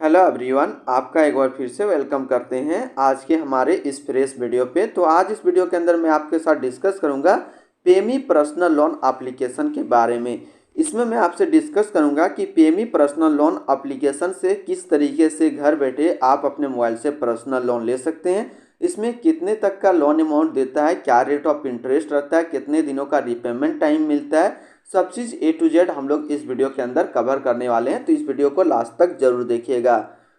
Hello everyone, आपका एक बार फिर से वेलकम करते हैं आज के हमारे इस फ्रेश वीडियो पे। तो आज इस वीडियो के अंदर मैं आपके साथ डिस्कस करूंगा पेमी पर्सनल लोन एप्लीकेशन के बारे में। इसमें मैं आपसे डिस्कस करूंगा कि पेमी पर्सनल लोन एप्लीकेशन से किस तरीके से घर बैठे आप अपने मोबाइल से पर्सनल लोन ले सकते हैं, इसमें कितने तक का लोन अमाउंट देता है, क्या रेट ऑफ इंटरेस्ट रहता है, कितने दिनों का रिपेमेंट टाइम मिलता है, सब चीज़ ए टू जेड हम लोग इस वीडियो के अंदर कवर करने वाले हैं। तो इस वीडियो को लास्ट तक जरूर देखिएगा।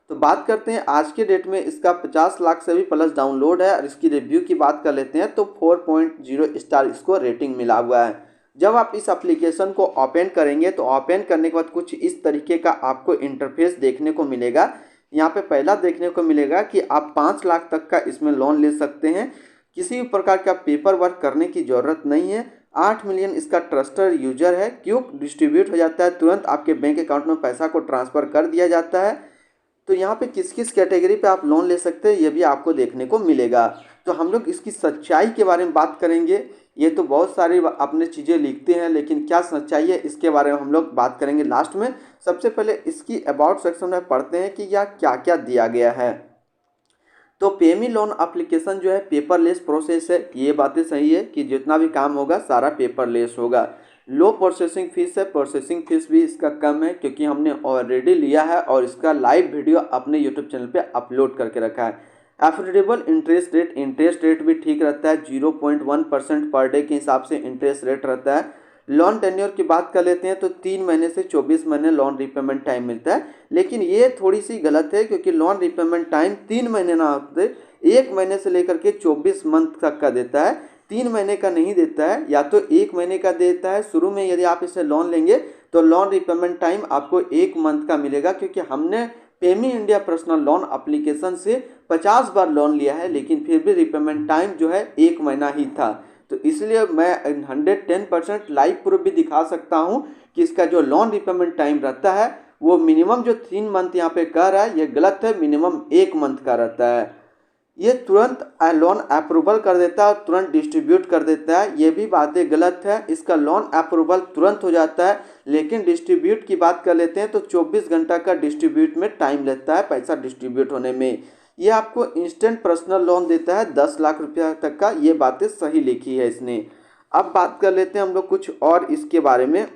तो बात करते हैं आज के डेट में इसका 50 लाख से भी प्लस डाउनलोड है और इसकी रिव्यू की बात कर लेते हैं तो 4.0 स्टार इसको रेटिंग मिला हुआ है। जब आप इस एप्लीकेशन को ओपन करेंगे तो ओपन करने के बाद कुछ इस तरीके का आपको इंटरफेस देखने को मिलेगा। यहाँ पे पहला देखने को मिलेगा कि आप 5 लाख तक का इसमें लोन ले सकते हैं, किसी भी प्रकार का पेपर वर्क करने की ज़रूरत नहीं है। 8 मिलियन इसका ट्रस्टेड यूजर है, क्विक डिस्ट्रीब्यूट हो जाता है, तुरंत आपके बैंक अकाउंट में पैसा को ट्रांसफ़र कर दिया जाता है। तो यहाँ पे किस किस कैटेगरी पे आप लोन ले सकते हैं ये भी आपको देखने को मिलेगा। तो हम लोग इसकी सच्चाई के बारे में बात करेंगे। ये तो बहुत सारी अपने चीज़ें लिखते हैं, लेकिन क्या सच्चाई है इसके बारे में हम लोग बात करेंगे लास्ट में। सबसे पहले इसकी अबाउट सेक्शन में पढ़ते हैं कि यह क्या क्या दिया गया है। तो पेमी लोन एप्लीकेशन जो है पेपरलेस प्रोसेस है, ये बातें सही है कि जितना भी काम होगा सारा पेपरलेस होगा। लो प्रोसेसिंग फीस है, प्रोसेसिंग फीस भी इसका कम है क्योंकि हमने ऑलरेडी लिया है और इसका लाइव वीडियो अपने यूट्यूब चैनल पे अपलोड करके रखा है। एफोर्डेबल इंटरेस्ट रेट भी ठीक रहता है, 0.1% पर डे के हिसाब से इंटरेस्ट रेट रहता है। लोन टेन्योर की बात कर लेते हैं तो 3 महीने से 24 महीने लोन रिपेमेंट टाइम मिलता है, लेकिन ये थोड़ी सी गलत है क्योंकि लोन रिपेमेंट टाइम 3 महीने ना होते 1 महीने से लेकर के 24 मंथ तक का देता है। 3 महीने का नहीं देता है, या तो 1 महीने का देता है। शुरू में यदि आप इसे लोन लेंगे तो लोन रिपेमेंट टाइम आपको 1 मंथ का मिलेगा, क्योंकि हमने पेमी इंडिया पर्सनल लोन एप्लीकेशन से 50 बार लोन लिया है लेकिन फिर भी रिपेमेंट टाइम जो है 1 महीना ही था। तो इसलिए मैं 110% लाइव प्रूफ भी दिखा सकता हूँ कि इसका जो लोन रिपेमेंट टाइम रहता है वो मिनिमम जो 3 मंथ यहाँ पे कह रहा है ये गलत है, मिनिमम 1 मंथ का रहता है। ये तुरंत लोन अप्रूवल कर देता है और तुरंत डिस्ट्रीब्यूट कर देता है, ये भी बातें गलत है। इसका लोन अप्रूवल तुरंत हो जाता है, लेकिन डिस्ट्रीब्यूट की बात कर लेते हैं तो 24 घंटा का डिस्ट्रीब्यूट में टाइम लगता है पैसा डिस्ट्रीब्यूट होने में। ये आपको इंस्टेंट पर्सनल लोन देता है 10 लाख रुपया तक का, ये बातें सही लिखी है इसने। अब बात कर लेते हैं हम लोग कुछ और इसके बारे में।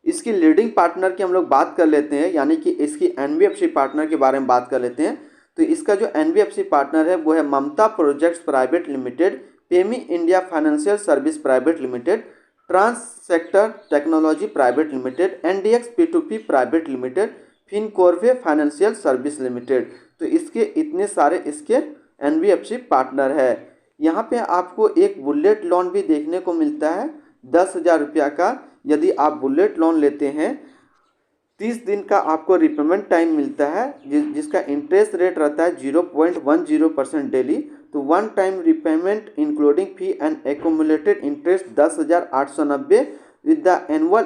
इसकी लीडिंग पार्टनर की हम लोग बात कर लेते हैं, यानी कि इसकी एनबीएफसी पार्टनर के बारे में बात कर लेते हैं। तो इसका जो एनबीएफसी पार्टनर है वो है ममता प्रोजेक्ट्स प्राइवेट लिमिटेड, पेमी India financial service private limited, trans sector technology private limited, NDX P2P private limited, फिनकोरवे फाइनेंशियल सर्विस लिमिटेड। तो इसके इतने सारे इसके एनबीएफसी पार्टनर है। यहाँ पे आपको एक बुलेट लोन भी देखने को मिलता है 10,000 रुपया का। यदि आप बुलेट लोन लेते हैं 30 दिन का आपको रिपेमेंट टाइम मिलता है, जिसका इंटरेस्ट रेट रहता है 0.10% डेली। तो one time repayment including fee and accumulated interest 10,890 with the annual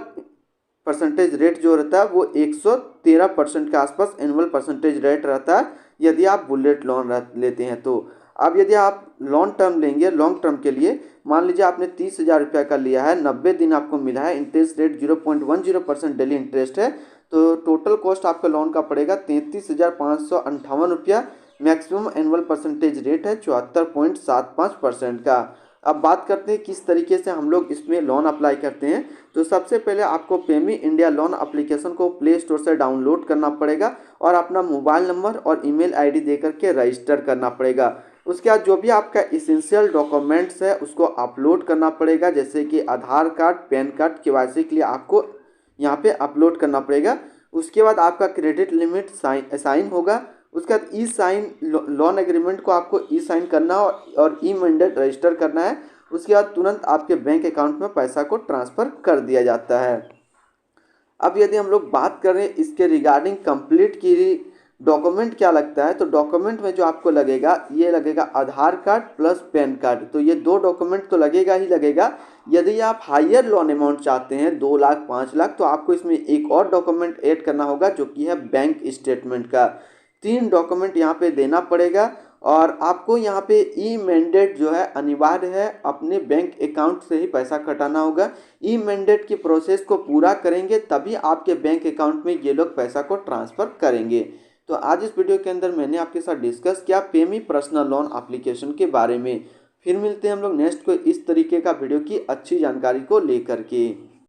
percentage rate जो रहता है वो 113% के आसपास एनुअल परसेंटेज रेट रहता है यदि आप बुलेट लोन लेते हैं तो। अब यदि आप लॉन्ग टर्म लेंगे, लॉन्ग टर्म के लिए मान लीजिए आपने 30,000 रुपया का लिया है, 90 दिन आपको मिला है, इंटरेस्ट रेट 0.10% डेली इंटरेस्ट है, तो टोटल कॉस्ट आपका लोन का पड़ेगा 33,558 रुपया। मैक्सिमम एनुअल परसेंटेज रेट है 74.75% का। अब बात करते हैं किस तरीके से हम लोग इसमें लोन अप्लाई करते हैं। तो सबसे पहले आपको पेमी इंडिया लोन एप्लीकेशन को प्ले स्टोर से डाउनलोड करना पड़ेगा और अपना मोबाइल नंबर और ईमेल आईडी दे करके रजिस्टर करना पड़ेगा। उसके बाद जो भी आपका इसेंशियल डॉक्यूमेंट्स है उसको अपलोड करना पड़ेगा, जैसे कि आधार कार्ड, पैन कार्ड, केवाईसी के लिए आपको यहाँ पे अपलोड करना पड़ेगा। उसके बाद आपका क्रेडिट लिमिट साइन होगा। उसके बाद ई साइन लोन एग्रीमेंट को आपको ई साइन करना और ई मैंडेट रजिस्टर करना है। उसके बाद तुरंत आपके बैंक अकाउंट में पैसा को ट्रांसफ़र कर दिया जाता है। अब यदि हम लोग बात करें इसके रिगार्डिंग कंप्लीट की डॉक्यूमेंट क्या लगता है, तो डॉक्यूमेंट में जो आपको लगेगा ये लगेगा आधार कार्ड प्लस पैन कार्ड। तो ये 2 डॉक्यूमेंट तो लगेगा ही लगेगा। यदि आप हायर लोन अमाउंट चाहते हैं 2 लाख 5 लाख तो आपको इसमें एक और डॉक्यूमेंट ऐड करना होगा जो कि है बैंक स्टेटमेंट का। 3 डॉक्यूमेंट यहाँ पे देना पड़ेगा और आपको यहाँ पे ई मैंडेट जो है अनिवार्य है, अपने बैंक अकाउंट से ही पैसा कटाना होगा। ई मैंडेट की प्रोसेस को पूरा करेंगे तभी आपके बैंक अकाउंट में ये लोग पैसा को ट्रांसफ़र करेंगे। तो आज इस वीडियो के अंदर मैंने आपके साथ डिस्कस किया पेमी पर्सनल लोन एप्लीकेशन के बारे में। फिर मिलते हैं हम लोग नेक्स्ट को इस तरीके का वीडियो की अच्छी जानकारी को लेकर के।